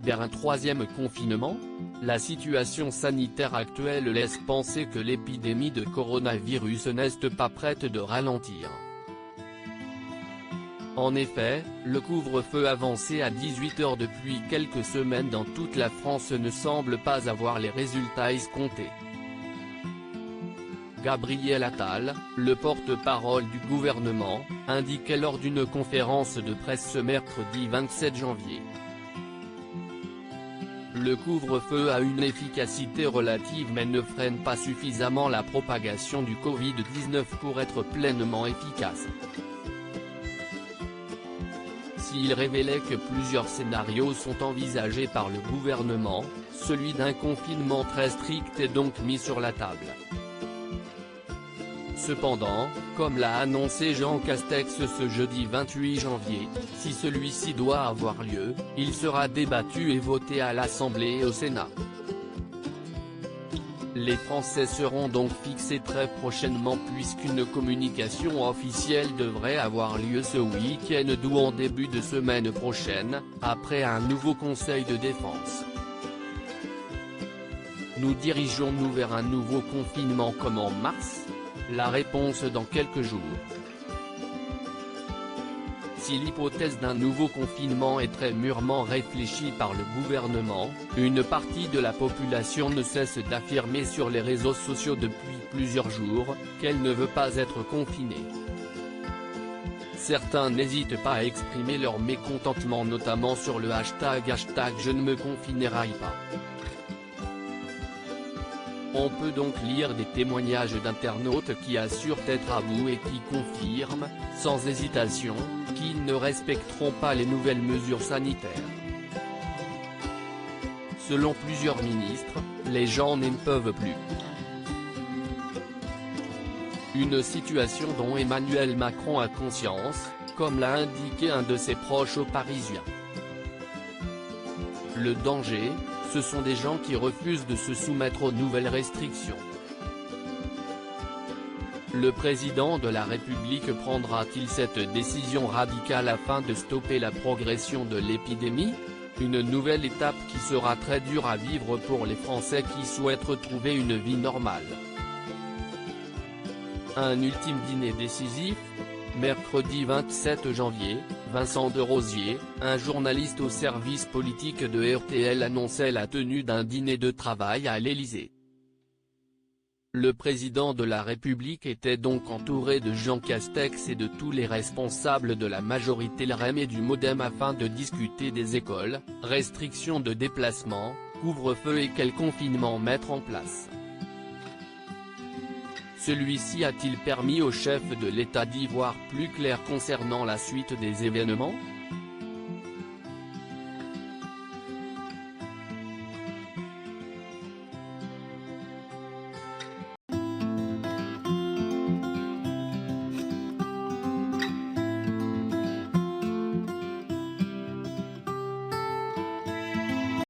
vers un troisième confinement? La situation sanitaire actuelle laisse penser que l'épidémie de coronavirus n'est pas prête de ralentir. En effet, le couvre-feu avancé à 18 h depuis quelques semaines dans toute la France ne semble pas avoir les résultats escomptés. Gabriel Attal, le porte-parole du gouvernement, indiquait lors d'une conférence de presse ce mercredi 27 janvier. Le couvre-feu a une efficacité relative mais ne freine pas suffisamment la propagation du Covid-19 pour être pleinement efficace. S'il révélait que plusieurs scénarios sont envisagés par le gouvernement, celui d'un confinement très strict est donc mis sur la table. Cependant, comme l'a annoncé Jean Castex ce jeudi 28 janvier, si celui-ci doit avoir lieu, il sera débattu et voté à l'Assemblée et au Sénat. Les Français seront donc fixés très prochainement puisqu'une communication officielle devrait avoir lieu ce week-end ou en début de semaine prochaine, après un nouveau Conseil de défense. Nous dirigeons-nous vers un nouveau confinement comme en mars? La réponse dans quelques jours. Si l'hypothèse d'un nouveau confinement est très mûrement réfléchie par le gouvernement, une partie de la population ne cesse d'affirmer sur les réseaux sociaux depuis plusieurs jours, qu'elle ne veut pas être confinée. Certains n'hésitent pas à exprimer leur mécontentement notamment sur le hashtag je ne me confinerai pas. On peut donc lire des témoignages d'internautes qui assurent être à bout et qui confirment, sans hésitation, qu'ils ne respecteront pas les nouvelles mesures sanitaires. Selon plusieurs ministres, les gens n'en peuvent plus. Une situation dont Emmanuel Macron a conscience, comme l'a indiqué un de ses proches aux Parisiens. Le danger, ce sont des gens qui refusent de se soumettre aux nouvelles restrictions. Le président de la République prendra-t-il cette décision radicale afin de stopper la progression de l'épidémie? Une nouvelle étape qui sera très dure à vivre pour les Français qui souhaitent retrouver une vie normale. Un ultime dîner décisif? Mercredi 27 janvier, Vincent Desrosiers, un journaliste au service politique de RTL annonçait la tenue d'un dîner de travail à l'Élysée. Le président de la République était donc entouré de Jean Castex et de tous les responsables de la majorité LREM et du MoDem afin de discuter des écoles, restrictions de déplacement, couvre-feu et quel confinement mettre en place. Celui-ci a-t-il permis au chef de l'État d'y voir plus clair concernant la suite des événements?